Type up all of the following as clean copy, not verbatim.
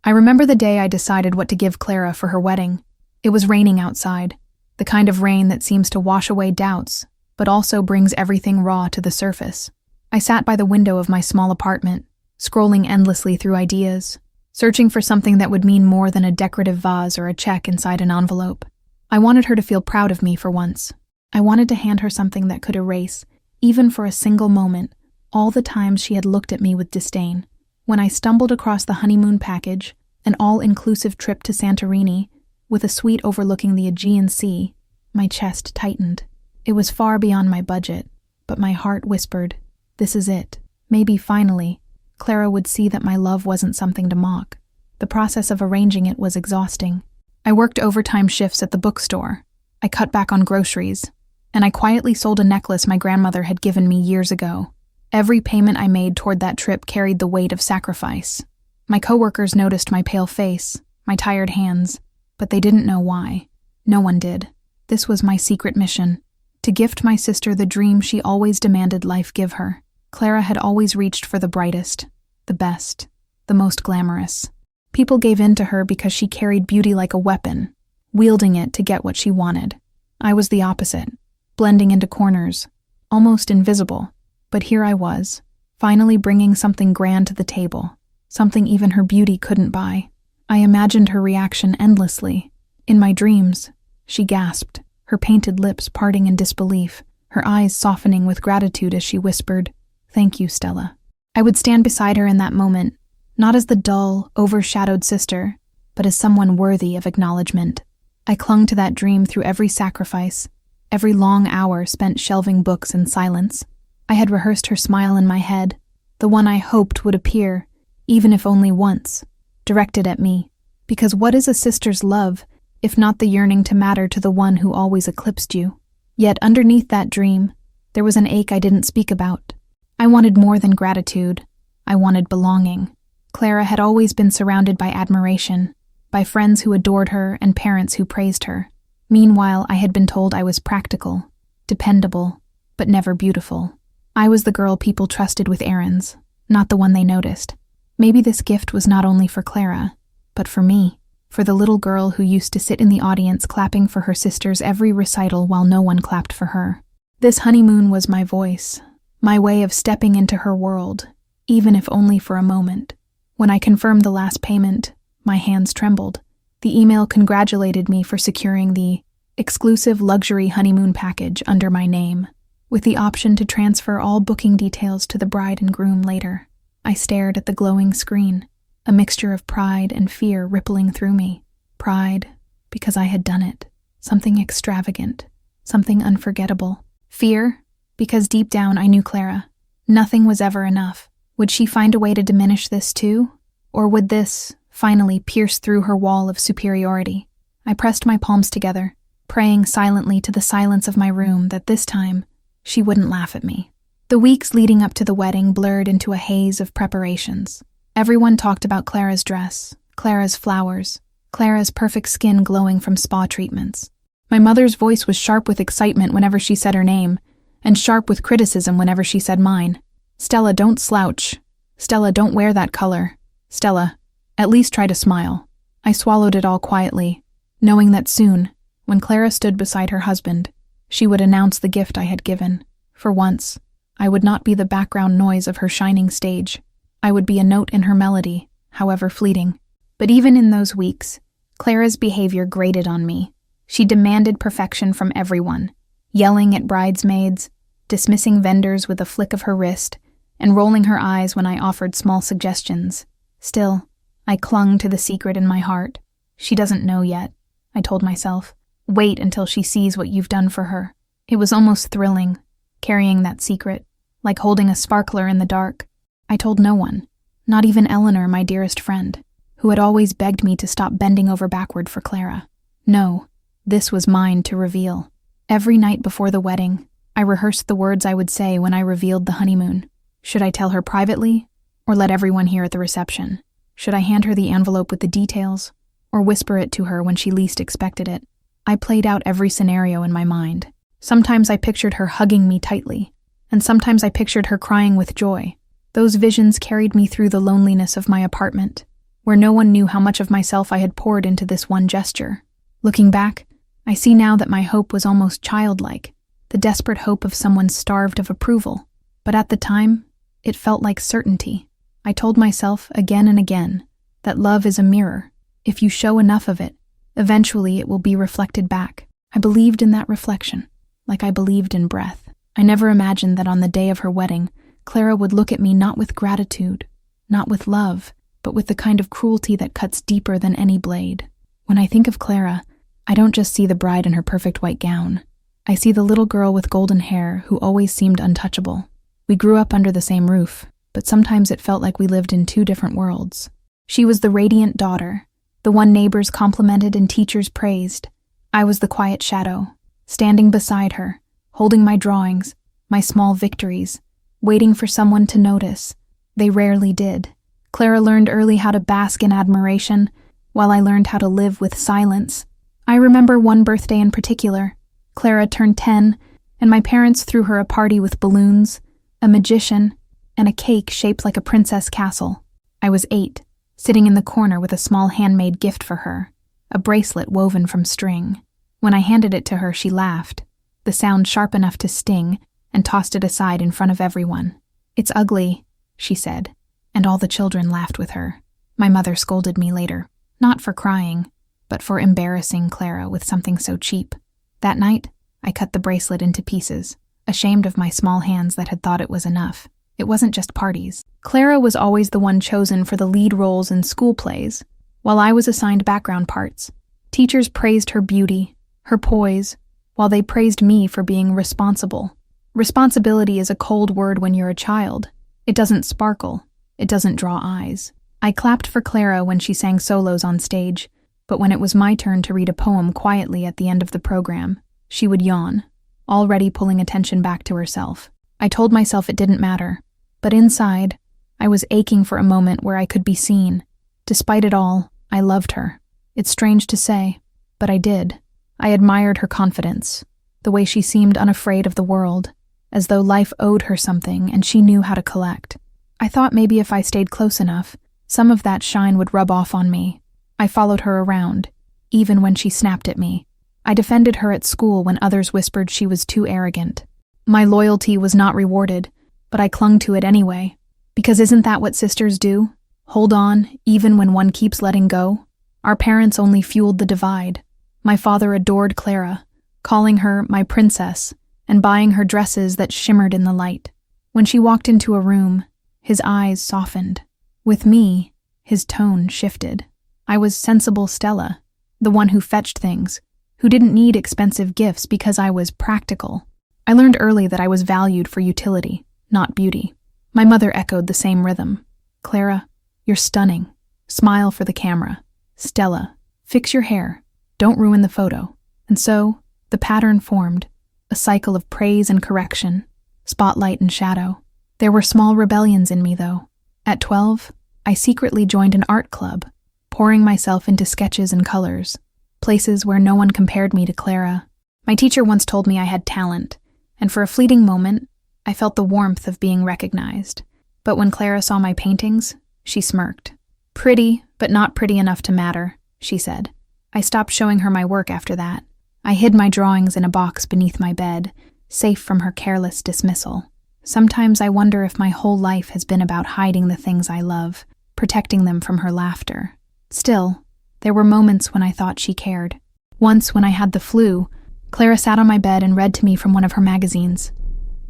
I remember the day I decided what to give Clara for her wedding. It was raining outside, the kind of rain that seems to wash away doubts, but also brings everything raw to the surface. I sat by the window of my small apartment, scrolling endlessly through ideas, searching for something that would mean more than a decorative vase or a check inside an envelope. I wanted her to feel proud of me for once. I wanted to hand her something that could erase, even for a single moment, all the times she had looked at me with disdain. When I stumbled across the honeymoon package, an all-inclusive trip to Santorini, with a suite overlooking the Aegean Sea, my chest tightened. It was far beyond my budget, but my heart whispered, "This is it." Maybe finally, Clara would see that my love wasn't something to mock. The process of arranging it was exhausting. I worked overtime shifts at the bookstore. I cut back on groceries, and I quietly sold a necklace my grandmother had given me years ago. Every payment I made toward that trip carried the weight of sacrifice. My coworkers noticed my pale face, my tired hands, but they didn't know why. No one did. This was my secret mission, to gift my sister the dream she always demanded life give her. Clara had always reached for the brightest, the best, the most glamorous. People gave in to her because she carried beauty like a weapon, wielding it to get what she wanted. I was the opposite, blending into corners, almost invisible. But here I was, finally bringing something grand to the table, something even her beauty couldn't buy. I imagined her reaction endlessly. In my dreams, she gasped, her painted lips parting in disbelief, her eyes softening with gratitude as she whispered, "Thank you, Stella." I would stand beside her in that moment, not as the dull, overshadowed sister, but as someone worthy of acknowledgement. I clung to that dream through every sacrifice, every long hour spent shelving books in silence. I had rehearsed her smile in my head, the one I hoped would appear, even if only once, directed at me. Because what is a sister's love, if not the yearning to matter to the one who always eclipsed you? Yet underneath that dream, there was an ache I didn't speak about. I wanted more than gratitude. I wanted belonging. Clara had always been surrounded by admiration, by friends who adored her and parents who praised her. Meanwhile, I had been told I was practical, dependable, but never beautiful. I was the girl people trusted with errands, not the one they noticed. Maybe this gift was not only for Clara, but for me, for the little girl who used to sit in the audience clapping for her sister's every recital while no one clapped for her. This honeymoon was my voice, my way of stepping into her world, even if only for a moment. When I confirmed the last payment, my hands trembled. The email congratulated me for securing the exclusive luxury honeymoon package under my name, with the option to transfer all booking details to the bride and groom later. I stared at the glowing screen, a mixture of pride and fear rippling through me. Pride, because I had done it. Something extravagant, something unforgettable. Fear, because deep down I knew Clara. Nothing was ever enough. Would she find a way to diminish this too? Or would this, finally, pierce through her wall of superiority? I pressed my palms together, praying silently to the silence of my room that this time, she wouldn't laugh at me. The weeks leading up to the wedding blurred into a haze of preparations. Everyone talked about Clara's dress, Clara's flowers, Clara's perfect skin glowing from spa treatments. My mother's voice was sharp with excitement whenever she said her name, and sharp with criticism whenever she said mine. "Stella, don't slouch. Stella, don't wear that color. Stella, at least try to smile." I swallowed it all quietly, knowing that soon, when Clara stood beside her husband, she would announce the gift I had given. For once, I would not be the background noise of her shining stage. I would be a note in her melody, however fleeting. But even in those weeks, Clara's behavior grated on me. She demanded perfection from everyone, yelling at bridesmaids, dismissing vendors with a flick of her wrist, and rolling her eyes when I offered small suggestions. Still, I clung to the secret in my heart. "She doesn't know yet," I told myself. "Wait until she sees what you've done for her." It was almost thrilling, carrying that secret, like holding a sparkler in the dark. I told no one, not even Eleanor, my dearest friend, who had always begged me to stop bending over backward for Clara. No, this was mine to reveal. Every night before the wedding, I rehearsed the words I would say when I revealed the honeymoon. Should I tell her privately, or let everyone hear at the reception? Should I hand her the envelope with the details, or whisper it to her when she least expected it? I played out every scenario in my mind. Sometimes I pictured her hugging me tightly, and sometimes I pictured her crying with joy. Those visions carried me through the loneliness of my apartment, where no one knew how much of myself I had poured into this one gesture. Looking back, I see now that my hope was almost childlike, the desperate hope of someone starved of approval. But at the time, it felt like certainty. I told myself again and again that love is a mirror. If you show enough of it, eventually it will be reflected back. I believed in that reflection, like I believed in breath. I never imagined that on the day of her wedding, Clara would look at me not with gratitude, not with love, but with the kind of cruelty that cuts deeper than any blade. When I think of Clara, I don't just see the bride in her perfect white gown. I see the little girl with golden hair who always seemed untouchable. We grew up under the same roof, but sometimes it felt like we lived in two different worlds. She was the radiant daughter, the one neighbors complimented and teachers praised. I was the quiet shadow, standing beside her, holding my drawings, my small victories, waiting for someone to notice. They rarely did. Clara learned early how to bask in admiration, while I learned how to live with silence. I remember one birthday in particular. Clara turned 10, and my parents threw her a party with balloons, a magician, and a cake shaped like a princess castle. I was 8, sitting in the corner with a small handmade gift for her, a bracelet woven from string. When I handed it to her, she laughed, the sound sharp enough to sting, and tossed it aside in front of everyone. "It's ugly," she said, and all the children laughed with her. My mother scolded me later, not for crying, but for embarrassing Clara with something so cheap. That night, I cut the bracelet into pieces, ashamed of my small hands that had thought it was enough. It wasn't just parties. Clara was always the one chosen for the lead roles in school plays, while I was assigned background parts. Teachers praised her beauty, her poise, while they praised me for being responsible. Responsibility is a cold word when you're a child. It doesn't sparkle. It doesn't draw eyes. I clapped for Clara when she sang solos on stage, but when it was my turn to read a poem quietly at the end of the program, she would yawn, already pulling attention back to herself. I told myself it didn't matter, but inside, I was aching for a moment where I could be seen. Despite it all, I loved her. It's strange to say, but I did. I admired her confidence, the way she seemed unafraid of the world, as though life owed her something and she knew how to collect. I thought maybe if I stayed close enough, some of that shine would rub off on me. I followed her around, even when she snapped at me. I defended her at school when others whispered she was too arrogant. My loyalty was not rewarded, but I clung to it anyway. Because isn't that what sisters do? Hold on, even when one keeps letting go? Our parents only fueled the divide. My father adored Clara, calling her my princess, and buying her dresses that shimmered in the light. When she walked into a room, his eyes softened. With me, his tone shifted. I was sensible Stella, the one who fetched things, who didn't need expensive gifts because I was practical. I learned early that I was valued for utility, not beauty. My mother echoed the same rhythm. "Clara, you're stunning. Smile for the camera. Stella, fix your hair. Don't ruin the photo." And so, the pattern formed, a cycle of praise and correction, spotlight and shadow. There were small rebellions in me, though. At 12, I secretly joined an art club, pouring myself into sketches and colors, places where no one compared me to Clara. My teacher once told me I had talent, and for a fleeting moment, I felt the warmth of being recognized. But when Clara saw my paintings, she smirked. "Pretty, but not pretty enough to matter," she said. I stopped showing her my work after that. I hid my drawings in a box beneath my bed, safe from her careless dismissal. Sometimes I wonder if my whole life has been about hiding the things I love, protecting them from her laughter. Still, there were moments when I thought she cared. Once, when I had the flu, Clara sat on my bed and read to me from one of her magazines.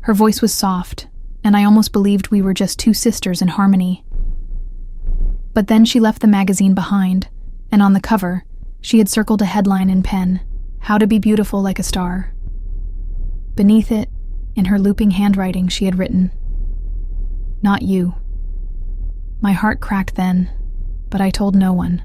Her voice was soft, and I almost believed we were just two sisters in harmony. But then she left the magazine behind, and on the cover, she had circled a headline in pen, "How to be beautiful like a star." Beneath it, in her looping handwriting, she had written, "Not you." My heart cracked then, but I told no one.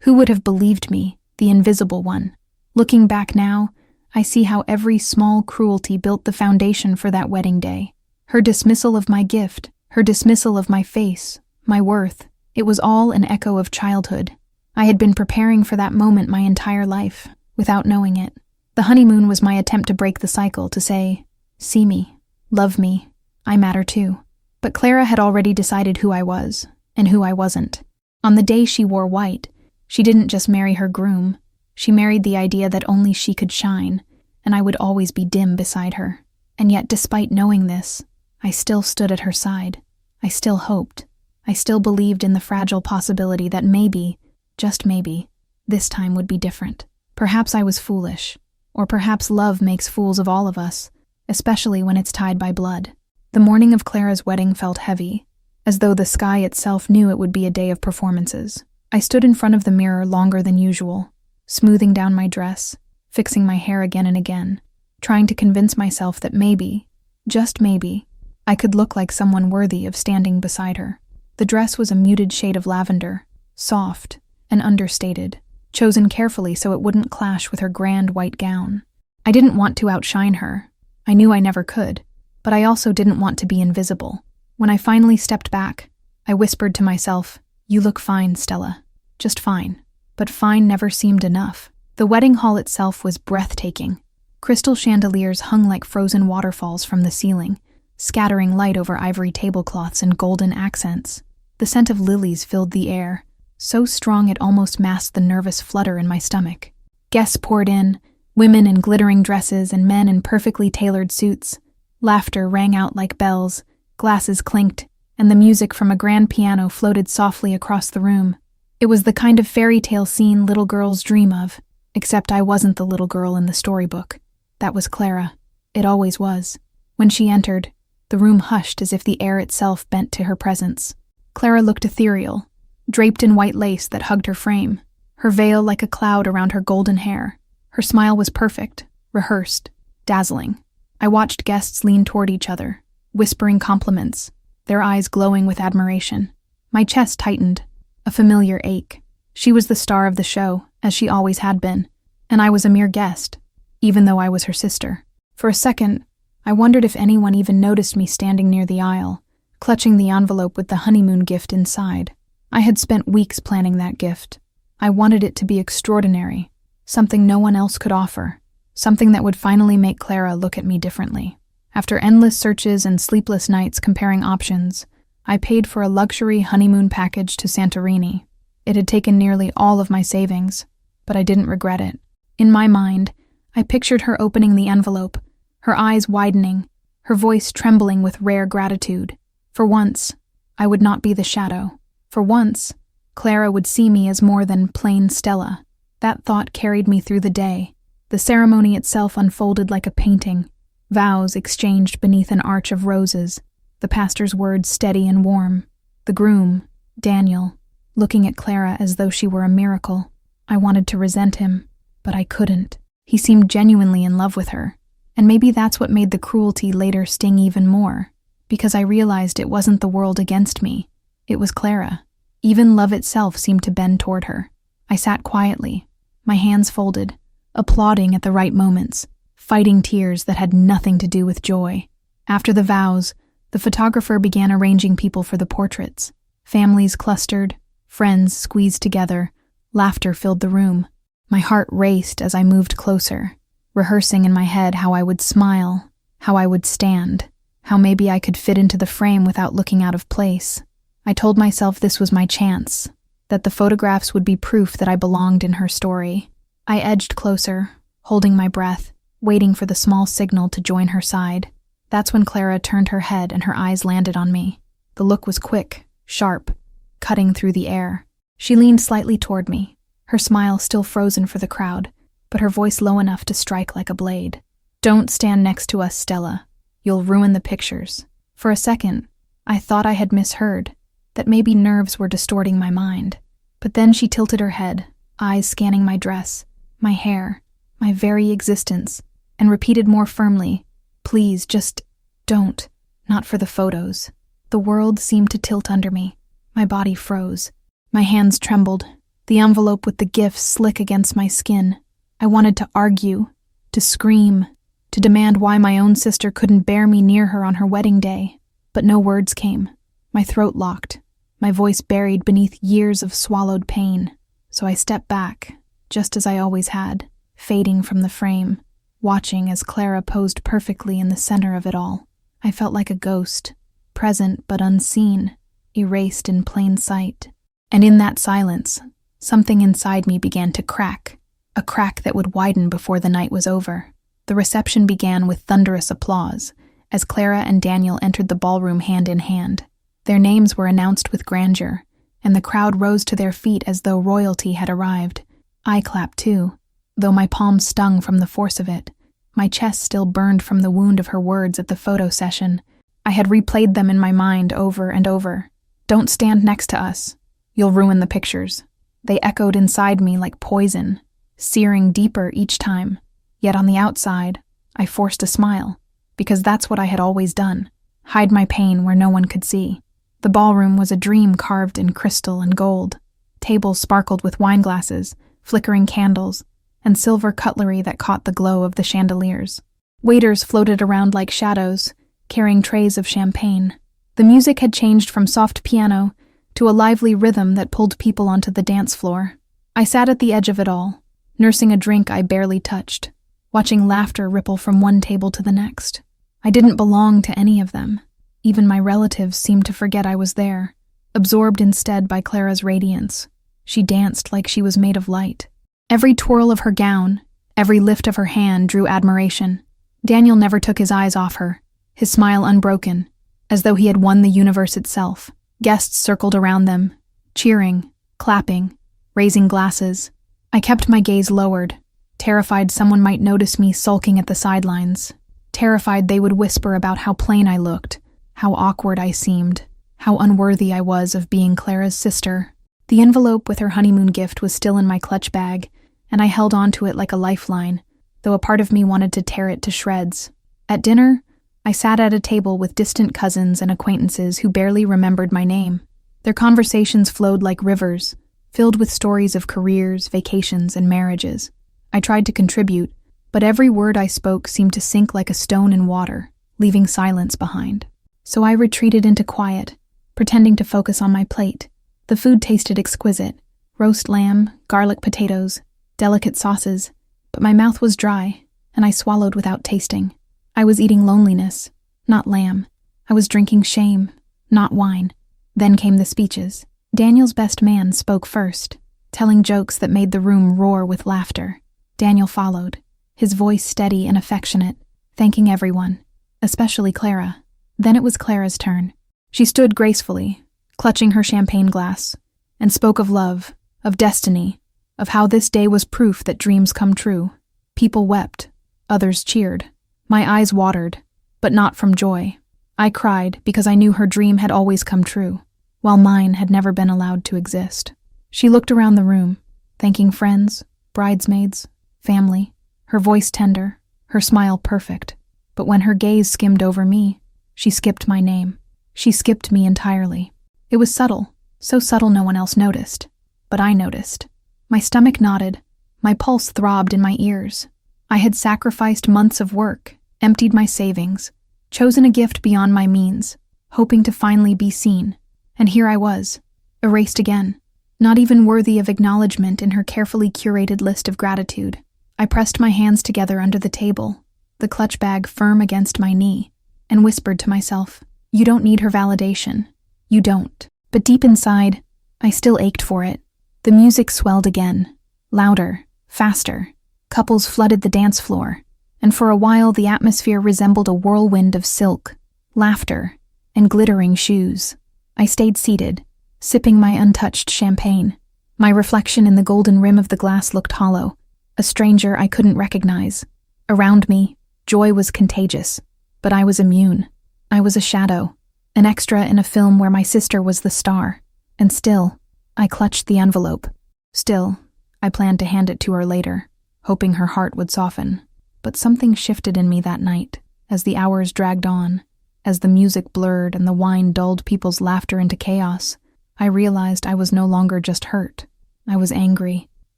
Who would have believed me, the invisible one? Looking back now, I see how every small cruelty built the foundation for that wedding day. Her dismissal of my gift, her dismissal of my face, my worth, it was all an echo of childhood. I had been preparing for that moment my entire life, without knowing it. The honeymoon was my attempt to break the cycle, to say, "See me, love me, I matter too." But Clara had already decided who I was, and who I wasn't. On the day she wore white, she didn't just marry her groom, she married the idea that only she could shine, and I would always be dim beside her. And yet, despite knowing this, I still stood at her side. I still hoped. I still believed in the fragile possibility that maybe, just maybe, this time would be different. Perhaps I was foolish, or perhaps love makes fools of all of us, especially when it's tied by blood. The morning of Clara's wedding felt heavy, as though the sky itself knew it would be a day of performances. I stood in front of the mirror longer than usual, smoothing down my dress, fixing my hair again and again, trying to convince myself that maybe, just maybe, I could look like someone worthy of standing beside her. The dress was a muted shade of lavender, soft and understated, chosen carefully so it wouldn't clash with her grand white gown. I didn't want to outshine her. I knew I never could, but I also didn't want to be invisible. When I finally stepped back, I whispered to myself, "You look fine, Stella. Just fine." But fine never seemed enough. The wedding hall itself was breathtaking. Crystal chandeliers hung like frozen waterfalls from the ceiling, scattering light over ivory tablecloths and golden accents. The scent of lilies filled the air, so strong it almost masked the nervous flutter in my stomach. Guests poured in, women in glittering dresses and men in perfectly tailored suits. Laughter rang out like bells, glasses clinked, and the music from a grand piano floated softly across the room. It was the kind of fairy tale scene little girls dream of, except I wasn't the little girl in the storybook. That was Clara. It always was. When she entered, the room hushed as if the air itself bent to her presence. Clara looked ethereal, draped in white lace that hugged her frame, her veil like a cloud around her golden hair. Her smile was perfect, rehearsed, dazzling. I watched guests lean toward each other, whispering compliments, their eyes glowing with admiration. My chest tightened, a familiar ache. She was the star of the show, as she always had been, and I was a mere guest, even though I was her sister. For a second, I wondered if anyone even noticed me standing near the aisle, clutching the envelope with the honeymoon gift inside. I had spent weeks planning that gift. I wanted it to be extraordinary, something no one else could offer, something that would finally make Clara look at me differently. After endless searches and sleepless nights comparing options, I paid for a luxury honeymoon package to Santorini. It had taken nearly all of my savings, but I didn't regret it. In my mind, I pictured her opening the envelope, her eyes widening, her voice trembling with rare gratitude. For once, I would not be the shadow. For once, Clara would see me as more than plain Stella. That thought carried me through the day. The ceremony itself unfolded like a painting, vows exchanged beneath an arch of roses, the pastor's words steady and warm, the groom, Daniel, looking at Clara as though she were a miracle. I wanted to resent him, but I couldn't. He seemed genuinely in love with her, and maybe that's what made the cruelty later sting even more, because I realized it wasn't the world against me. It was Clara. Even love itself seemed to bend toward her. I sat quietly, my hands folded, applauding at the right moments, fighting tears that had nothing to do with joy. After the vows, the photographer began arranging people for the portraits. Families clustered, friends squeezed together, laughter filled the room. My heart raced as I moved closer, rehearsing in my head how I would smile, how I would stand, how maybe I could fit into the frame without looking out of place. I told myself this was my chance, that the photographs would be proof that I belonged in her story. I edged closer, holding my breath, waiting for the small signal to join her side. That's when Clara turned her head and her eyes landed on me. The look was quick, sharp, cutting through the air. She leaned slightly toward me, her smile still frozen for the crowd, but her voice low enough to strike like a blade. "Don't stand next to us, Stella. You'll ruin the pictures." For a second, I thought I had misheard, that maybe nerves were distorting my mind. But then she tilted her head, eyes scanning my dress, my hair, my very existence, and repeated more firmly, "Please, just don't. Not for the photos." The world seemed to tilt under me. My body froze. My hands trembled, the envelope with the gifts slick against my skin. I wanted to argue, to scream, to demand why my own sister couldn't bear me near her on her wedding day. But no words came. My throat locked, my voice buried beneath years of swallowed pain. So I stepped back, just as I always had, fading from the frame, watching as Clara posed perfectly in the center of it all. I felt like a ghost, present but unseen, erased in plain sight. And in that silence, something inside me began to crack, a crack that would widen before the night was over. The reception began with thunderous applause as Clara and Daniel entered the ballroom hand in hand. Their names were announced with grandeur, and the crowd rose to their feet as though royalty had arrived. I clapped too, though my palms stung from the force of it. My chest still burned from the wound of her words at the photo session. I had replayed them in my mind over and over. "Don't stand next to us. You'll ruin the pictures." They echoed inside me like poison, searing deeper each time. Yet on the outside, I forced a smile, because that's what I had always done, hide my pain where no one could see. The ballroom was a dream carved in crystal and gold. Tables sparkled with wine glasses, flickering candles, and silver cutlery that caught the glow of the chandeliers. Waiters floated around like shadows, carrying trays of champagne. The music had changed from soft piano to a lively rhythm that pulled people onto the dance floor. I sat at the edge of it all, nursing a drink I barely touched, watching laughter ripple from one table to the next. I didn't belong to any of them. Even my relatives seemed to forget I was there, absorbed instead by Clara's radiance. She danced like she was made of light. Every twirl of her gown, every lift of her hand drew admiration. Daniel never took his eyes off her, his smile unbroken, as though he had won the universe itself. Guests circled around them, cheering, clapping, raising glasses. I kept my gaze lowered, terrified someone might notice me sulking at the sidelines, terrified they would whisper about how plain I looked, how awkward I seemed, how unworthy I was of being Clara's sister. The envelope with her honeymoon gift was still in my clutch bag, and I held onto it like a lifeline, though a part of me wanted to tear it to shreds. At dinner, I sat at a table with distant cousins and acquaintances who barely remembered my name. Their conversations flowed like rivers, filled with stories of careers, vacations, and marriages. I tried to contribute, but every word I spoke seemed to sink like a stone in water, leaving silence behind. So I retreated into quiet, pretending to focus on my plate. The food tasted exquisite: roast lamb, garlic potatoes, delicate sauces, but my mouth was dry, and I swallowed without tasting. I was eating loneliness, not lamb. I was drinking shame, not wine. Then came the speeches. Daniel's best man spoke first, telling jokes that made the room roar with laughter. Daniel followed, his voice steady and affectionate, thanking everyone, especially Clara. Then it was Clara's turn. She stood gracefully, clutching her champagne glass, and spoke of love, of destiny, of how this day was proof that dreams come true. People wept, others cheered. My eyes watered, but not from joy. I cried because I knew her dream had always come true, while mine had never been allowed to exist. She looked around the room, thanking friends, bridesmaids, family, her voice tender, her smile perfect. But when her gaze skimmed over me, she skipped my name. She skipped me entirely. It was subtle, so subtle no one else noticed. But I noticed. My stomach knotted, my pulse throbbed in my ears. I had sacrificed months of work, emptied my savings, chosen a gift beyond my means, hoping to finally be seen. And here I was, erased again, not even worthy of acknowledgement in her carefully curated list of gratitude. I pressed my hands together under the table, the clutch bag firm against my knee, and whispered to myself, "You don't need her validation. You don't." But deep inside, I still ached for it. The music swelled again, louder, faster. Couples flooded the dance floor, and for a while the atmosphere resembled a whirlwind of silk, laughter, and glittering shoes. I stayed seated, sipping my untouched champagne. My reflection in the golden rim of the glass looked hollow, a stranger I couldn't recognize. Around me, joy was contagious, but I was immune. I was a shadow, an extra in a film where my sister was the star. And still, I clutched the envelope. Still, I planned to hand it to her later, hoping her heart would soften. But something shifted in me that night, as the hours dragged on, as the music blurred and the wine dulled people's laughter into chaos. I realized I was no longer just hurt. I was angry,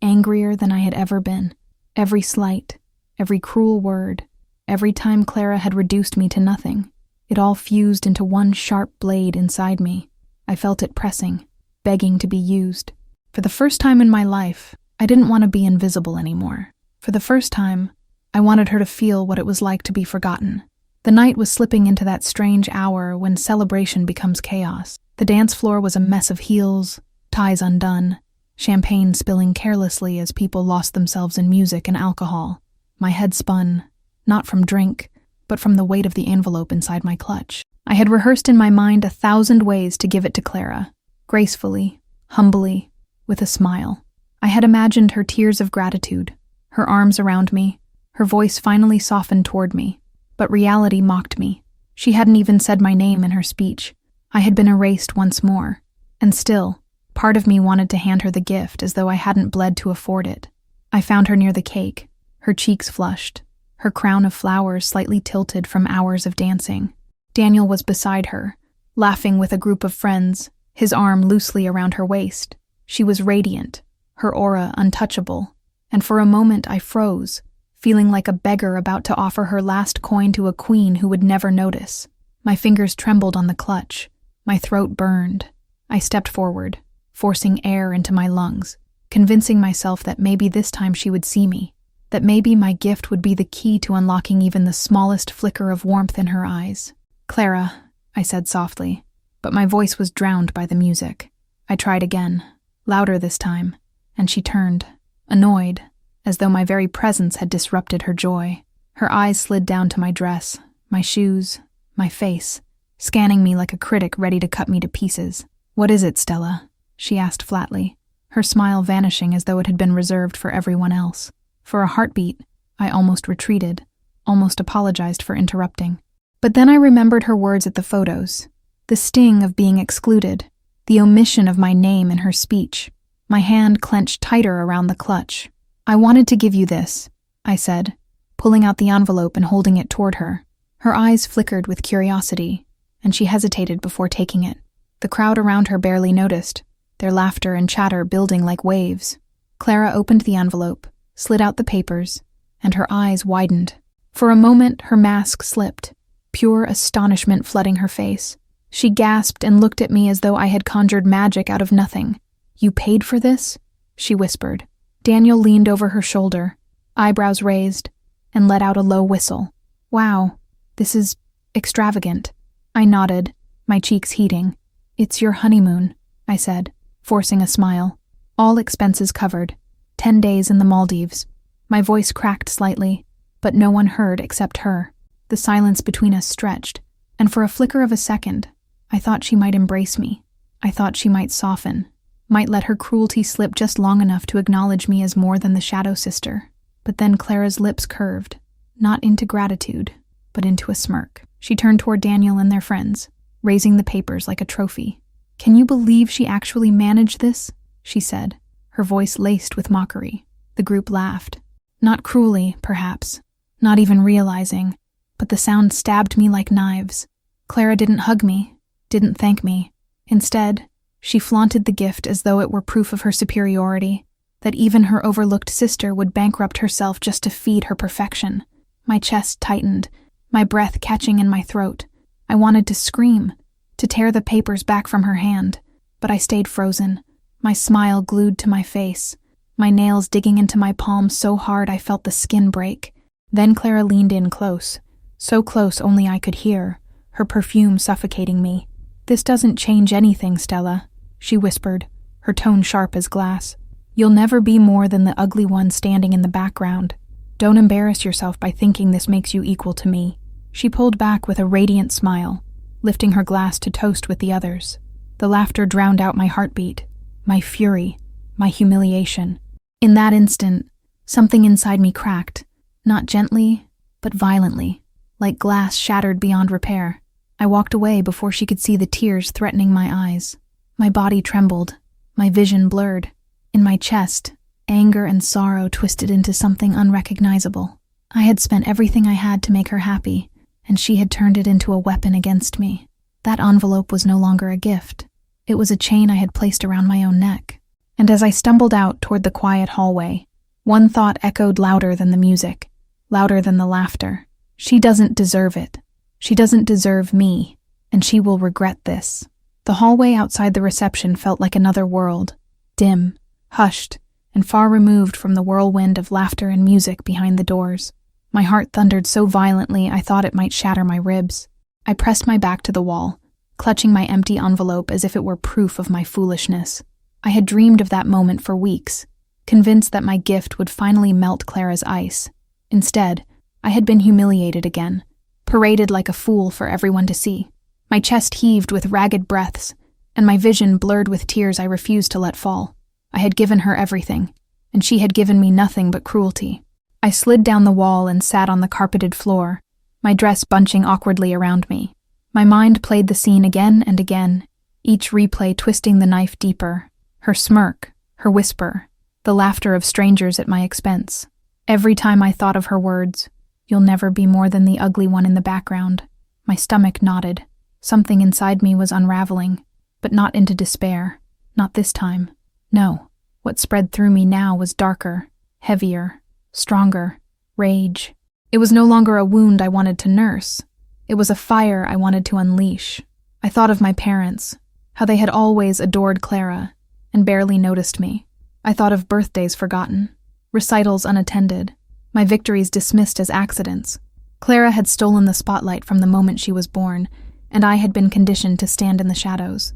angrier than I had ever been. Every slight, every cruel word, every time Clara had reduced me to nothing, it all fused into one sharp blade inside me. I felt it pressing, begging to be used. For the first time in my life, I didn't want to be invisible anymore. For the first time, I wanted her to feel what it was like to be forgotten. The night was slipping into that strange hour when celebration becomes chaos. The dance floor was a mess of heels, ties undone, champagne spilling carelessly as people lost themselves in music and alcohol. My head spun, not from drink, but from the weight of the envelope inside my clutch. I had rehearsed in my mind 1,000 ways to give it to Clara, gracefully, humbly, with a smile. I had imagined her tears of gratitude, her arms around me, her voice finally softened toward me. But reality mocked me. She hadn't even said my name in her speech. I had been erased once more. And still, part of me wanted to hand her the gift as though I hadn't bled to afford it. I found her near the cake, her cheeks flushed, her crown of flowers slightly tilted from hours of dancing. Daniel was beside her, laughing with a group of friends, his arm loosely around her waist. She was radiant, her aura untouchable, and for a moment I froze, feeling like a beggar about to offer her last coin to a queen who would never notice. My fingers trembled on the clutch. My throat burned. I stepped forward, forcing air into my lungs, convincing myself that maybe this time she would see me, that maybe my gift would be the key to unlocking even the smallest flicker of warmth in her eyes. "Clara," I said softly, but my voice was drowned by the music. I tried again, louder this time, and she turned, annoyed, as though my very presence had disrupted her joy. Her eyes slid down to my dress, my shoes, my face, scanning me like a critic ready to cut me to pieces. "What is it, Stella?" she asked flatly, her smile vanishing as though it had been reserved for everyone else. For a heartbeat, I almost retreated, almost apologized for interrupting. But then I remembered her words at the photos, the sting of being excluded, the omission of my name in her speech. My hand clenched tighter around the clutch. "I wanted to give you this," I said, pulling out the envelope and holding it toward her. Her eyes flickered with curiosity, and she hesitated before taking it. The crowd around her barely noticed, their laughter and chatter building like waves. Clara opened the envelope, slid out the papers, and her eyes widened. For a moment, her mask slipped, pure astonishment flooding her face. She gasped and looked at me as though I had conjured magic out of nothing. "You paid for this?" she whispered. Daniel leaned over her shoulder, eyebrows raised, and let out a low whistle. "Wow, this is extravagant." I nodded, my cheeks heating. "It's your honeymoon," I said, forcing a smile. "All expenses covered. 10 days in the Maldives." My voice cracked slightly, but no one heard except her. The silence between us stretched, and for a flicker of a second, I thought she might embrace me. I thought she might soften, might let her cruelty slip just long enough to acknowledge me as more than the shadow sister. But then Clara's lips curved, not into gratitude, but into a smirk. She turned toward Daniel and their friends, raising the papers like a trophy. "Can you believe she actually managed this?" she said, her voice laced with mockery. The group laughed. Not cruelly, perhaps, not even realizing, but the sound stabbed me like knives. Clara didn't hug me, didn't thank me. Instead, she flaunted the gift as though it were proof of her superiority, that even her overlooked sister would bankrupt herself just to feed her perfection. My chest tightened, my breath catching in my throat. I wanted to scream, to tear the papers back from her hand, but I stayed frozen, my smile glued to my face, my nails digging into my palm so hard I felt the skin break. Then Clara leaned in close, so close only I could hear, her perfume suffocating me. "This doesn't change anything, Stella," she whispered, her tone sharp as glass. "You'll never be more than the ugly one standing in the background. Don't embarrass yourself by thinking this makes you equal to me." She pulled back with a radiant smile, lifting her glass to toast with the others. The laughter drowned out my heartbeat, my fury, my humiliation. In that instant, something inside me cracked, not gently, but violently, like glass shattered beyond repair. I walked away before she could see the tears threatening my eyes. My body trembled, my vision blurred. In my chest, anger and sorrow twisted into something unrecognizable. I had spent everything I had to make her happy, and she had turned it into a weapon against me. That envelope was no longer a gift. It was a chain I had placed around my own neck. And as I stumbled out toward the quiet hallway, one thought echoed louder than the music, louder than the laughter. She doesn't deserve it. She doesn't deserve me, and she will regret this. The hallway outside the reception felt like another world, dim, hushed, and far removed from the whirlwind of laughter and music behind the doors. My heart thundered so violently I thought it might shatter my ribs. I pressed my back to the wall, clutching my empty envelope as if it were proof of my foolishness. I had dreamed of that moment for weeks, convinced that my gift would finally melt Clara's ice. Instead, I had been humiliated again, paraded like a fool for everyone to see. My chest heaved with ragged breaths, and my vision blurred with tears I refused to let fall. I had given her everything, and she had given me nothing but cruelty. I slid down the wall and sat on the carpeted floor, my dress bunching awkwardly around me. My mind played the scene again and again, each replay twisting the knife deeper. Her smirk, her whisper, the laughter of strangers at my expense. Every time I thought of her words, "You'll never be more than the ugly one in the background," my stomach knotted. Something inside me was unraveling, but not into despair. Not this time. No, what spread through me now was darker, heavier, stronger, rage. It was no longer a wound I wanted to nurse. It was a fire I wanted to unleash. I thought of my parents, how they had always adored Clara and barely noticed me. I thought of birthdays forgotten, recitals unattended, my victories dismissed as accidents. Clara had stolen the spotlight from the moment she was born, and I had been conditioned to stand in the shadows.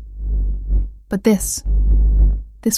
But this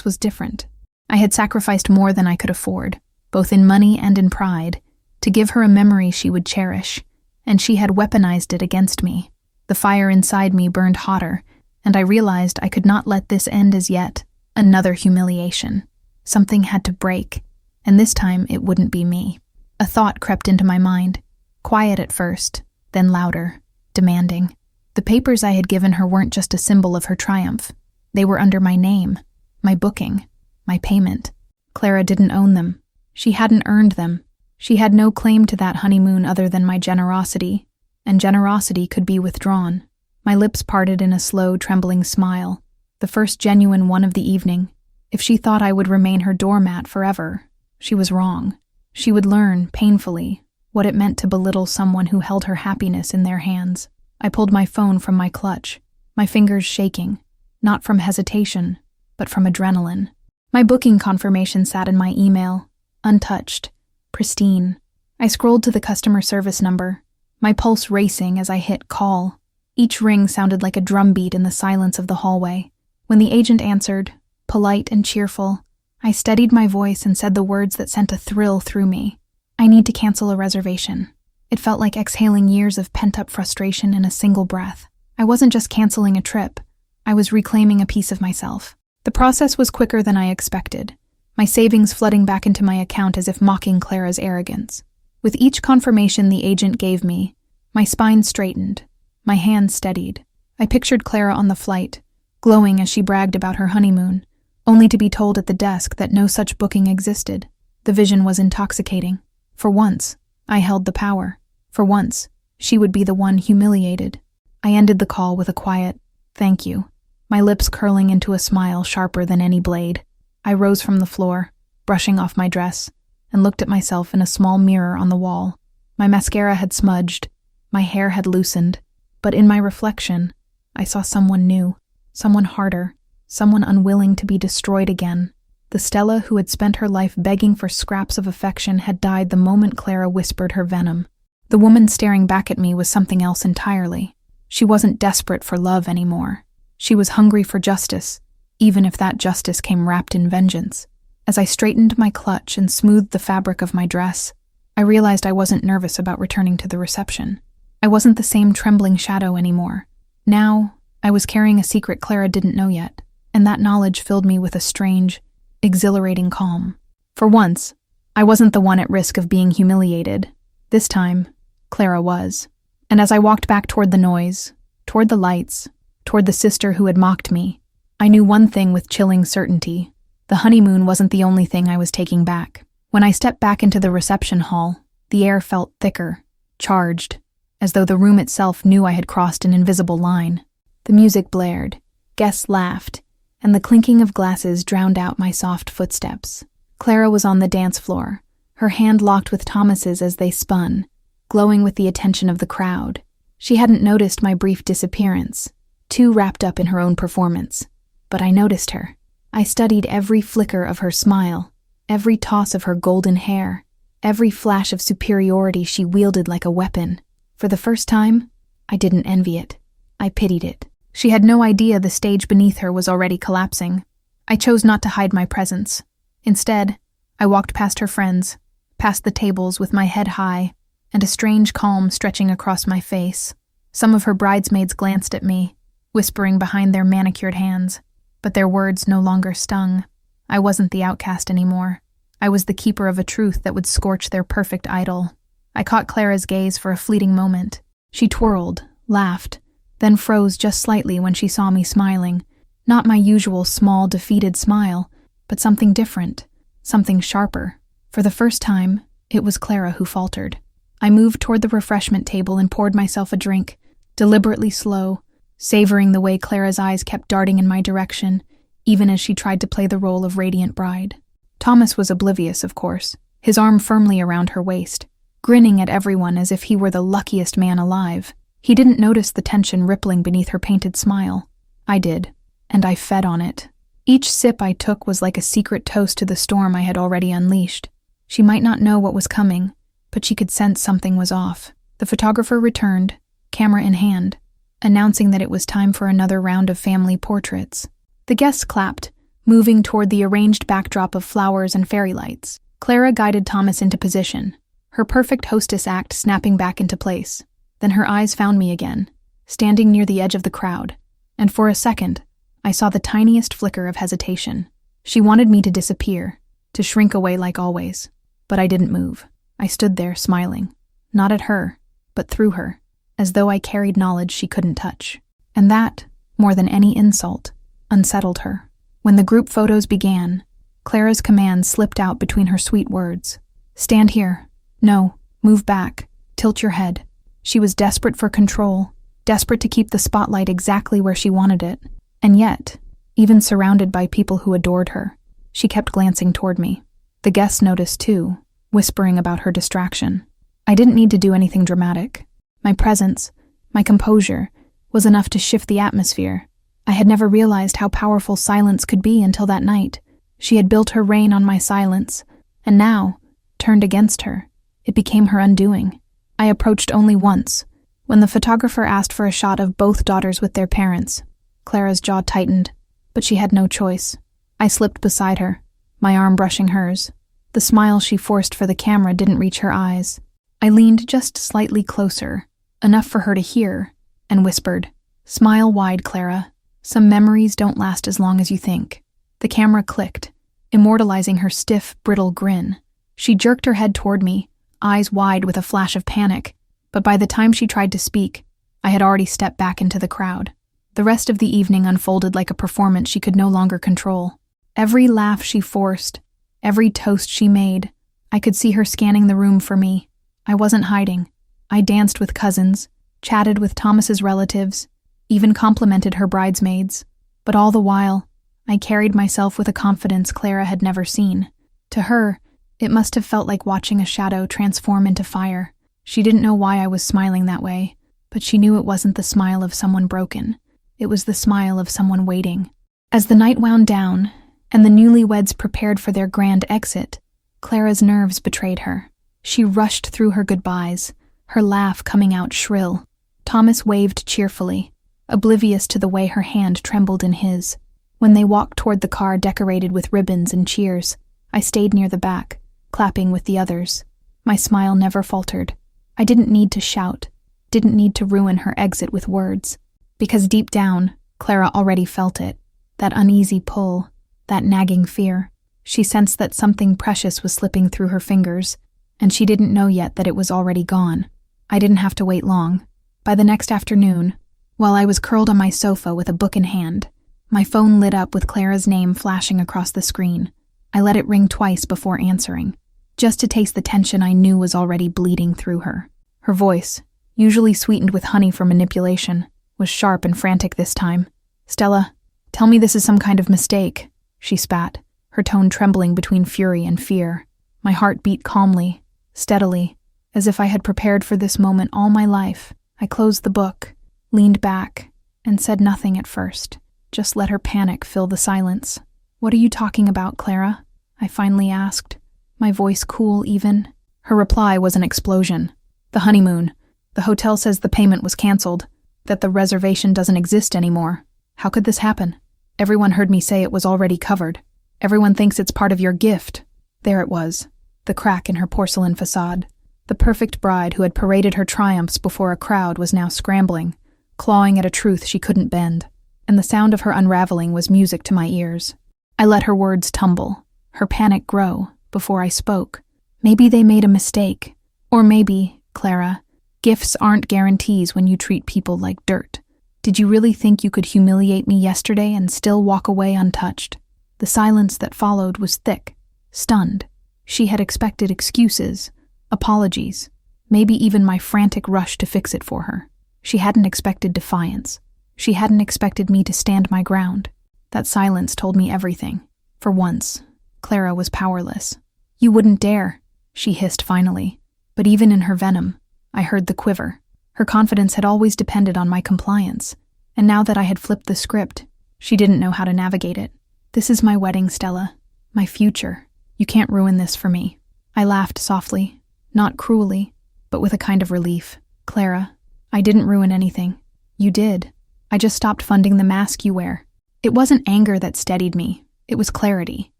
was different. I had sacrificed more than I could afford, both in money and in pride, to give her a memory she would cherish, and she had weaponized it against me. The fire inside me burned hotter, and I realized I could not let this end as yet. Another humiliation. Something had to break, and this time it wouldn't be me. A thought crept into my mind, quiet at first, then louder, demanding. The papers I had given her weren't just a symbol of her triumph. They were under my name, my booking, my payment. Clara didn't own them. She hadn't earned them. She had no claim to that honeymoon other than my generosity, and generosity could be withdrawn. My lips parted in a slow, trembling smile, the first genuine one of the evening. If she thought I would remain her doormat forever, she was wrong. She would learn, painfully, what it meant to belittle someone who held her happiness in their hands. I pulled my phone from my clutch, my fingers shaking, not from hesitation, but from adrenaline. My booking confirmation sat in my email, untouched, pristine. I scrolled to the customer service number, my pulse racing as I hit call. Each ring sounded like a drumbeat in the silence of the hallway. When the agent answered, polite and cheerful, I steadied my voice and said the words that sent a thrill through me. "I need to cancel a reservation." It felt like exhaling years of pent-up frustration in a single breath. I wasn't just canceling a trip. I was reclaiming a piece of myself. The process was quicker than I expected, my savings flooding back into my account as if mocking Clara's arrogance. With each confirmation the agent gave me, my spine straightened, my hands steadied. I pictured Clara on the flight, glowing as she bragged about her honeymoon, only to be told at the desk that no such booking existed. The vision was intoxicating. For once, I held the power. For once, she would be the one humiliated. I ended the call with a quiet, "Thank you," my lips curling into a smile sharper than any blade. I rose from the floor, brushing off my dress, and looked at myself in a small mirror on the wall. My mascara had smudged, my hair had loosened, but in my reflection, I saw someone new, someone harder, someone unwilling to be destroyed again. The Stella who had spent her life begging for scraps of affection had died the moment Clara whispered her venom. The woman staring back at me was something else entirely. She wasn't desperate for love anymore. She was hungry for justice, even if that justice came wrapped in vengeance. As I straightened my clutch and smoothed the fabric of my dress, I realized I wasn't nervous about returning to the reception. I wasn't the same trembling shadow anymore. Now, I was carrying a secret Clara didn't know yet, and that knowledge filled me with a strange, exhilarating calm. For once, I wasn't the one at risk of being humiliated. This time, Clara was. And as I walked back toward the noise, toward the lights, toward the sister who had mocked me, I knew one thing with chilling certainty. The honeymoon wasn't the only thing I was taking back. When I stepped back into the reception hall, the air felt thicker, charged, as though the room itself knew I had crossed an invisible line. The music blared, guests laughed, and the clinking of glasses drowned out my soft footsteps. Clara was on the dance floor, her hand locked with Thomas's as they spun, glowing with the attention of the crowd. She hadn't noticed my brief disappearance, too wrapped up in her own performance. But I noticed her. I studied every flicker of her smile, every toss of her golden hair, every flash of superiority she wielded like a weapon. For the first time, I didn't envy it. I pitied it. She had no idea the stage beneath her was already collapsing. I chose not to hide my presence. Instead, I walked past her friends, past the tables with my head high, and a strange calm stretching across my face. Some of her bridesmaids glanced at me, whispering behind their manicured hands, but their words no longer stung. I wasn't the outcast anymore. I was the keeper of a truth that would scorch their perfect idol. I caught Clara's gaze for a fleeting moment. She twirled, laughed, then froze just slightly when she saw me smiling. Not my usual small, defeated smile, but something different, something sharper. For the first time, it was Clara who faltered. I moved toward the refreshment table and poured myself a drink, deliberately slow, savoring the way Clara's eyes kept darting in my direction, even as she tried to play the role of radiant bride. Thomas was oblivious, of course, his arm firmly around her waist, grinning at everyone as if he were the luckiest man alive. He didn't notice the tension rippling beneath her painted smile. I did, and I fed on it. Each sip I took was like a secret toast to the storm I had already unleashed. She might not know what was coming, but she could sense something was off. The photographer returned, camera in hand, announcing that it was time for another round of family portraits. The guests clapped, moving toward the arranged backdrop of flowers and fairy lights. Clara guided Thomas into position, her perfect hostess act snapping back into place. Then her eyes found me again, standing near the edge of the crowd, and for a second, I saw the tiniest flicker of hesitation. She wanted me to disappear, to shrink away like always, but I didn't move. I stood there, smiling, not at her, but through her, as though I carried knowledge she couldn't touch. And that, more than any insult, unsettled her. When the group photos began, Clara's command slipped out between her sweet words. "Stand here. No, move back. Tilt your head." She was desperate for control, desperate to keep the spotlight exactly where she wanted it. And yet, even surrounded by people who adored her, she kept glancing toward me. The guests noticed too, whispering about her distraction. I didn't need to do anything dramatic. My presence, my composure, was enough to shift the atmosphere. I had never realized how powerful silence could be until that night. She had built her reign on my silence, and now, turned against her, it became her undoing. I approached only once, when the photographer asked for a shot of both daughters with their parents. Clara's jaw tightened, but she had no choice. I slipped beside her, my arm brushing hers. The smile she forced for the camera didn't reach her eyes. I leaned just slightly closer, enough for her to hear, and whispered, "Smile wide, Clara. Some memories don't last as long as you think." The camera clicked, immortalizing her stiff, brittle grin. She jerked her head toward me, eyes wide with a flash of panic, but by the time she tried to speak, I had already stepped back into the crowd. The rest of the evening unfolded like a performance she could no longer control. Every laugh she forced, every toast she made, I could see her scanning the room for me. I wasn't hiding. I danced with cousins, chatted with Thomas's relatives, even complimented her bridesmaids. But all the while, I carried myself with a confidence Clara had never seen. To her, it must have felt like watching a shadow transform into fire. She didn't know why I was smiling that way, but she knew it wasn't the smile of someone broken. It was the smile of someone waiting. As the night wound down, and the newlyweds prepared for their grand exit, Clara's nerves betrayed her. She rushed through her goodbyes, her laugh coming out shrill. Thomas waved cheerfully, oblivious to the way her hand trembled in his. When they walked toward the car decorated with ribbons and cheers, I stayed near the back, clapping with the others. My smile never faltered. I didn't need to shout, didn't need to ruin her exit with words. Because deep down, Clara already felt it, that uneasy pull, that nagging fear. She sensed that something precious was slipping through her fingers, and she didn't know yet that it was already gone. I didn't have to wait long. By the next afternoon, while I was curled on my sofa with a book in hand, my phone lit up with Clara's name flashing across the screen. I let it ring twice before answering, just to taste the tension I knew was already bleeding through her. Her voice, usually sweetened with honey for manipulation, was sharp and frantic this time. "Stella, tell me this is some kind of mistake," she spat, her tone trembling between fury and fear. My heart beat calmly, steadily, as if I had prepared for this moment all my life. I closed the book, leaned back, and said nothing at first. Just let her panic fill the silence. "What are you talking about, Clara?" I finally asked, my voice cool even. Her reply was an explosion. "The honeymoon. The hotel says the payment was canceled, that the reservation doesn't exist anymore. How could this happen?" Everyone heard me say it was already covered. Everyone thinks it's part of your gift. There it was, the crack in her porcelain facade. The perfect bride who had paraded her triumphs before a crowd was now scrambling, clawing at a truth she couldn't bend, and the sound of her unraveling was music to my ears. I let her words tumble, her panic grow, before I spoke. Maybe they made a mistake. Or maybe, Clara, gifts aren't guarantees when you treat people like dirt. Did you really think you could humiliate me yesterday and still walk away untouched? The silence that followed was thick, stunned. She had expected excuses, apologies, maybe even my frantic rush to fix it for her. She hadn't expected defiance. She hadn't expected me to stand my ground. That silence told me everything. For once, Clara was powerless. You wouldn't dare, she hissed finally. But even in her venom, I heard the quiver. Her confidence had always depended on my compliance, and now that I had flipped the script, she didn't know how to navigate it. This is my wedding, Stella. My future. You can't ruin this for me. I laughed softly, not cruelly, but with a kind of relief. Clara, I didn't ruin anything. You did. I just stopped funding the mask you wear. It wasn't anger that steadied me. It was clarity.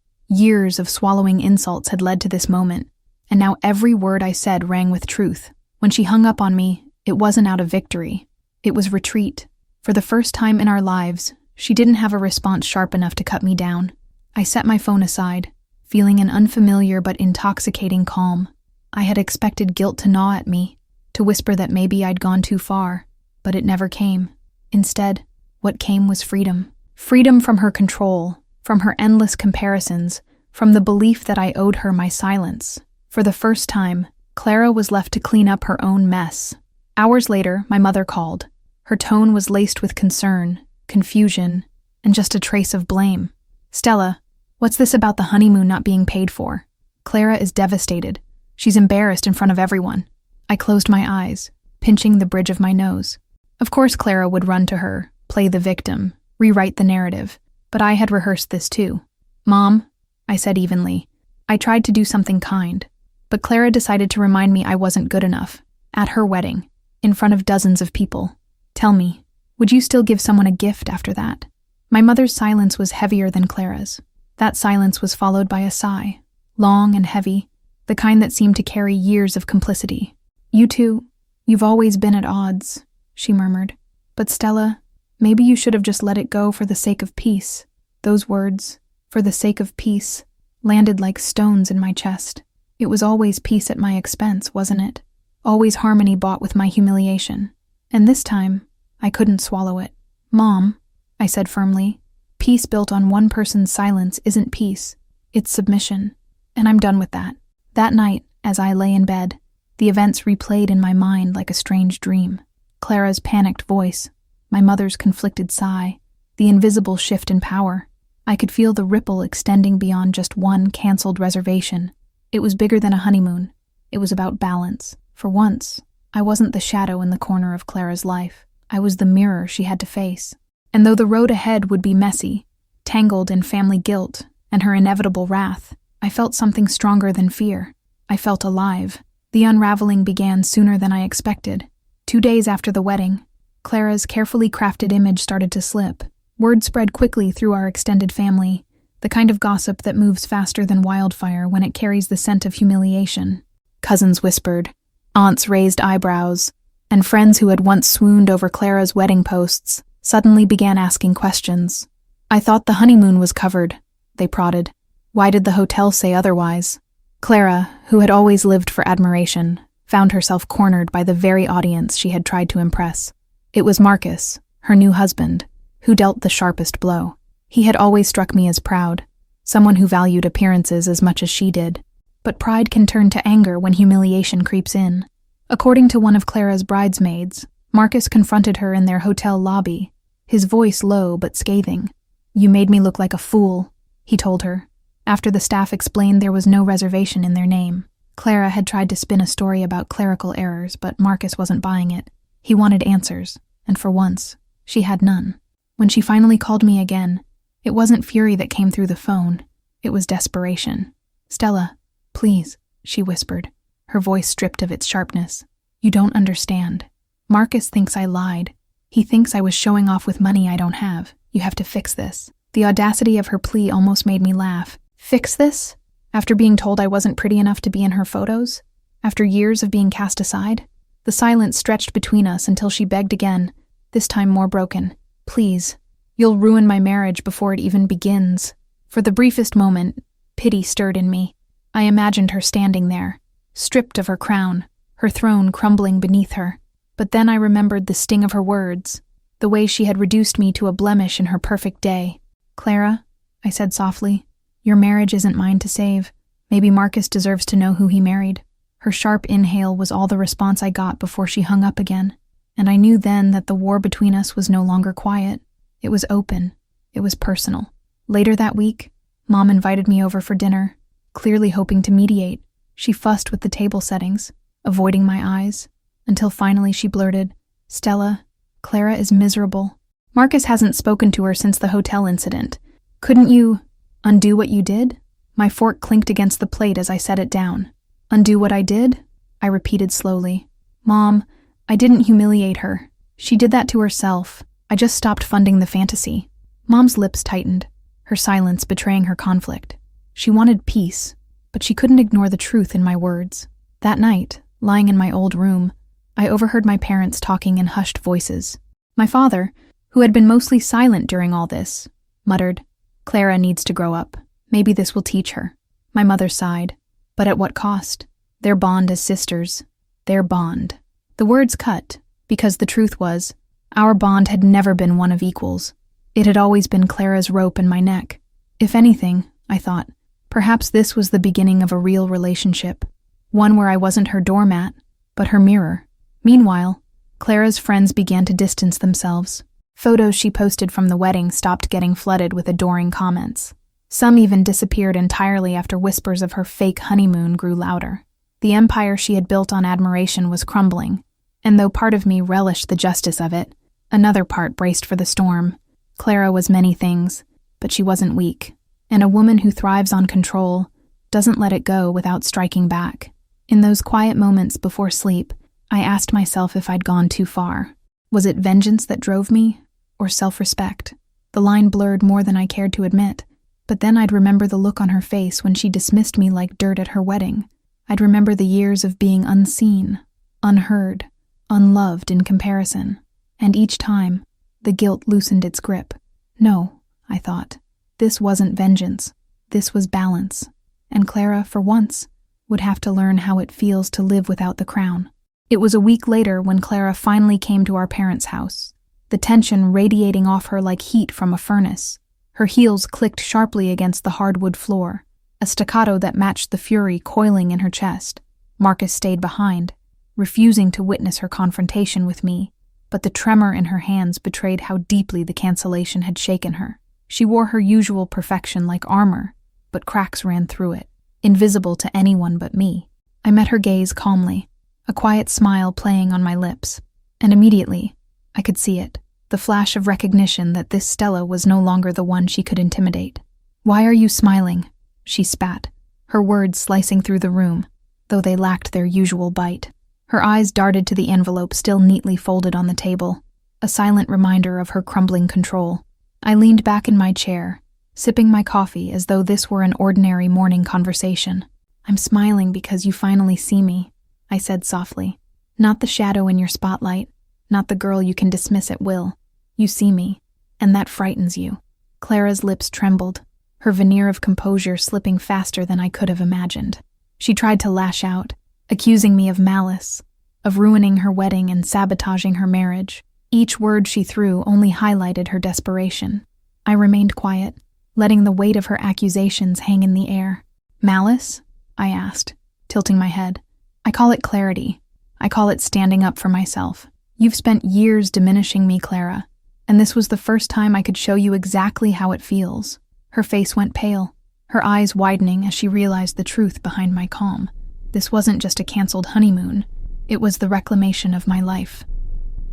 Years of swallowing insults had led to this moment, and now every word I said rang with truth. When she hung up on me, it wasn't out of victory. It was retreat. For the first time in our lives, she didn't have a response sharp enough to cut me down. I set my phone aside, feeling an unfamiliar but intoxicating calm. I had expected guilt to gnaw at me, to whisper that maybe I'd gone too far, but it never came. Instead, what came was freedom. Freedom from her control, from her endless comparisons, from the belief that I owed her my silence. For the first time, Clara was left to clean up her own mess. Hours later, my mother called. Her tone was laced with concern, confusion, and just a trace of blame. Stella, what's this about the honeymoon not being paid for? Clara is devastated. She's embarrassed in front of everyone. I closed my eyes, pinching the bridge of my nose. Of course Clara would run to her, play the victim, rewrite the narrative, but I had rehearsed this too. Mom, I said evenly. I tried to do something kind, but Clara decided to remind me I wasn't good enough. At her wedding, in front of dozens of people. Tell me, would you still give someone a gift after that? My mother's silence was heavier than Clara's. That silence was followed by a sigh, long and heavy, the kind that seemed to carry years of complicity. You two, you've always been at odds, she murmured. But Stella, maybe you should have just let it go for the sake of peace. Those words, for the sake of peace, landed like stones in my chest. It was always peace at my expense, wasn't it? Always harmony bought with my humiliation. And this time, I couldn't swallow it. Mom, I said firmly, peace built on one person's silence isn't peace. It's submission. And I'm done with that. That night, as I lay in bed, the events replayed in my mind like a strange dream. Clara's panicked voice, my mother's conflicted sigh, the invisible shift in power. I could feel the ripple extending beyond just one canceled reservation. It was bigger than a honeymoon. It was about balance. For once, I wasn't the shadow in the corner of Clara's life. I was the mirror she had to face. And though the road ahead would be messy, tangled in family guilt and her inevitable wrath, I felt something stronger than fear. I felt alive. The unraveling began sooner than I expected. 2 days after the wedding, Clara's carefully crafted image started to slip. Word spread quickly through our extended family, the kind of gossip that moves faster than wildfire when it carries the scent of humiliation. Cousins whispered, aunts raised eyebrows, and friends who had once swooned over Clara's wedding posts suddenly began asking questions. I thought the honeymoon was covered, they prodded. Why did the hotel say otherwise? Clara, who had always lived for admiration, found herself cornered by the very audience she had tried to impress. It was Marcus, her new husband, who dealt the sharpest blow. He had always struck me as proud, someone who valued appearances as much as she did. But pride can turn to anger when humiliation creeps in. According to one of Clara's bridesmaids, Marcus confronted her in their hotel lobby, his voice low but scathing. You made me look like a fool, he told her, after the staff explained there was no reservation in their name. Clara had tried to spin a story about clerical errors, but Marcus wasn't buying it. He wanted answers, and for once, she had none. When she finally called me again, it wasn't fury that came through the phone. It was desperation. Stella, please, she whispered, her voice stripped of its sharpness. You don't understand. Marcus thinks I lied. He thinks I was showing off with money I don't have. You have to fix this. The audacity of her plea almost made me laugh. Fix this? After being told I wasn't pretty enough to be in her photos? After years of being cast aside? The silence stretched between us until she begged again, this time more broken. Please, you'll ruin my marriage before it even begins. For the briefest moment, pity stirred in me. I imagined her standing there, stripped of her crown, her throne crumbling beneath her. But then I remembered the sting of her words, the way she had reduced me to a blemish in her perfect day. Clara, I said softly, your marriage isn't mine to save. Maybe Marcus deserves to know who he married. Her sharp inhale was all the response I got before she hung up again, and I knew then that the war between us was no longer quiet. It was open. It was personal. Later that week, Mom invited me over for dinner, clearly hoping to mediate. She fussed with the table settings, avoiding my eyes, until finally she blurted, Stella, Clara is miserable. Marcus hasn't spoken to her since the hotel incident. Couldn't you undo what you did? My fork clinked against the plate as I set it down. Undo what I did? I repeated slowly. Mom, I didn't humiliate her. She did that to herself. I just stopped funding the fantasy. Mom's lips tightened, her silence betraying her conflict. She wanted peace, but she couldn't ignore the truth in my words. That night, lying in my old room, I overheard my parents talking in hushed voices. My father, who had been mostly silent during all this, muttered, Clara needs to grow up. Maybe this will teach her. My mother sighed. But at what cost? Their bond as sisters. Their bond. The words cut, because the truth was, our bond had never been one of equals. It had always been Clara's rope in my neck. If anything, I thought, perhaps this was the beginning of a real relationship. One where I wasn't her doormat, but her mirror. Meanwhile, Clara's friends began to distance themselves. Photos she posted from the wedding stopped getting flooded with adoring comments. Some even disappeared entirely after whispers of her fake honeymoon grew louder. The empire she had built on admiration was crumbling, and though part of me relished the justice of it, another part braced for the storm. Clara was many things, but she wasn't weak, and a woman who thrives on control doesn't let it go without striking back. In those quiet moments before sleep, I asked myself if I'd gone too far. Was it vengeance that drove me, or self-respect? The line blurred more than I cared to admit. But then I'd remember the look on her face when she dismissed me like dirt at her wedding. I'd remember the years of being unseen, unheard, unloved in comparison. And each time, the guilt loosened its grip. No, I thought. This wasn't vengeance. This was balance. And Clara, for once, would have to learn how it feels to live without the crown. It was a week later when Clara finally came to our parents' house, the tension radiating off her like heat from a furnace. Her heels clicked sharply against the hardwood floor, a staccato that matched the fury coiling in her chest. Marcus stayed behind, refusing to witness her confrontation with me, but the tremor in her hands betrayed how deeply the cancellation had shaken her. She wore her usual perfection like armor, but cracks ran through it, invisible to anyone but me. I met her gaze calmly, a quiet smile playing on my lips, and immediately, I could see it. The flash of recognition that this Stella was no longer the one she could intimidate. Why are you smiling? She spat, her words slicing through the room, though they lacked their usual bite. Her eyes darted to the envelope still neatly folded on the table, a silent reminder of her crumbling control. I leaned back in my chair, sipping my coffee as though this were an ordinary morning conversation. I'm smiling because you finally see me, I said softly. Not the shadow in your spotlight, not the girl you can dismiss at will. You see me, and that frightens you. Clara's lips trembled, her veneer of composure slipping faster than I could have imagined. She tried to lash out, accusing me of malice, of ruining her wedding and sabotaging her marriage. Each word she threw only highlighted her desperation. I remained quiet, letting the weight of her accusations hang in the air. Malice? I asked, tilting my head. I call it clarity. I call it standing up for myself. You've spent years diminishing me, Clara, and this was the first time I could show you exactly how it feels. Her face went pale, her eyes widening as she realized the truth behind my calm. This wasn't just a canceled honeymoon. It was the reclamation of my life.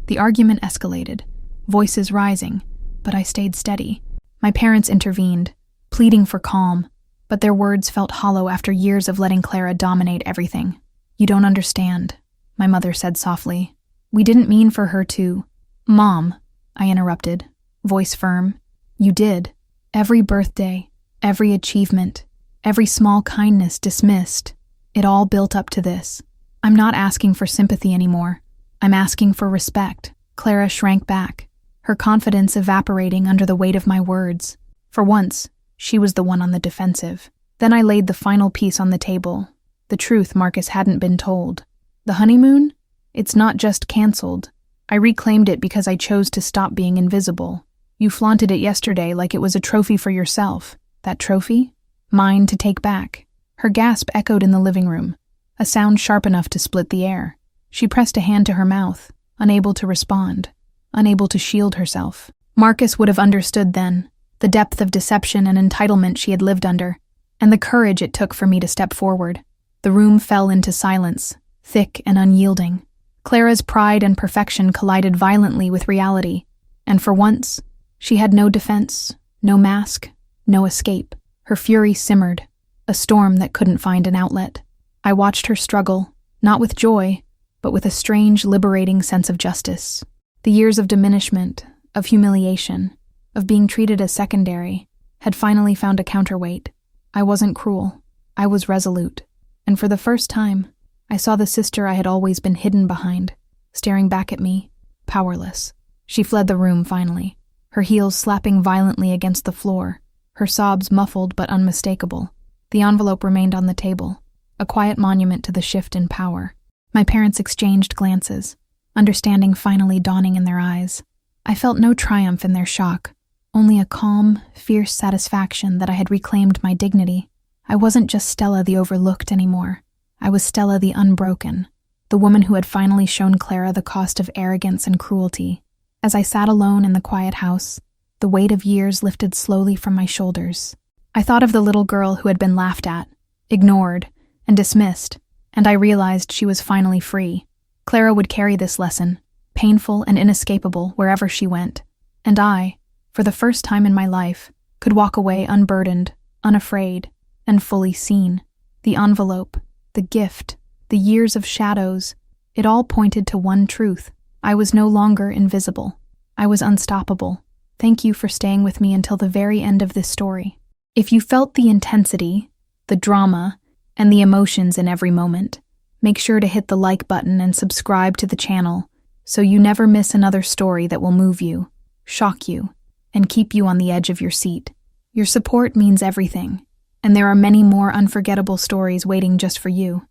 The argument escalated, voices rising, but I stayed steady. My parents intervened, pleading for calm, but their words felt hollow after years of letting Clara dominate everything. You don't understand, my mother said softly. We didn't mean for her to. Mom, I interrupted, voice firm. You did. Every birthday, every achievement, every small kindness dismissed. It all built up to this. I'm not asking for sympathy anymore. I'm asking for respect. Clara shrank back, her confidence evaporating under the weight of my words. For once, she was the one on the defensive. Then I laid the final piece on the table. The truth Marcus hadn't been told. The honeymoon? It's not just cancelled. I reclaimed it because I chose to stop being invisible. You flaunted it yesterday like it was a trophy for yourself. That trophy? Mine to take back. Her gasp echoed in the living room, a sound sharp enough to split the air. She pressed a hand to her mouth, unable to respond, unable to shield herself. Marcus would have understood then, the depth of deception and entitlement she had lived under, and the courage it took for me to step forward. The room fell into silence, thick and unyielding. Clara's pride and perfection collided violently with reality, and for once, she had no defense, no mask, no escape. Her fury simmered, a storm that couldn't find an outlet. I watched her struggle, not with joy, but with a strange, liberating sense of justice. The years of diminishment, of humiliation, of being treated as secondary, had finally found a counterweight. I wasn't cruel. I was resolute. And for the first time, I saw the sister I had always been hidden behind, staring back at me, powerless. She fled the room finally, her heels slapping violently against the floor, her sobs muffled but unmistakable. The envelope remained on the table, a quiet monument to the shift in power. My parents exchanged glances, understanding finally dawning in their eyes. I felt no triumph in their shock, only a calm, fierce satisfaction that I had reclaimed my dignity. I wasn't just Stella the overlooked anymore. I was Stella the unbroken, the woman who had finally shown Clara the cost of arrogance and cruelty. As I sat alone in the quiet house, the weight of years lifted slowly from my shoulders. I thought of the little girl who had been laughed at, ignored, and dismissed, and I realized she was finally free. Clara would carry this lesson, painful and inescapable wherever she went, and I, for the first time in my life, could walk away unburdened, unafraid, and fully seen. The envelope, the gift, the years of shadows, it all pointed to one truth. I was no longer invisible. I was unstoppable. Thank you for staying with me until the very end of this story. If you felt the intensity, the drama, and the emotions in every moment, make sure to hit the like button and subscribe to the channel so you never miss another story that will move you, shock you, and keep you on the edge of your seat. Your support means everything, and there are many more unforgettable stories waiting just for you.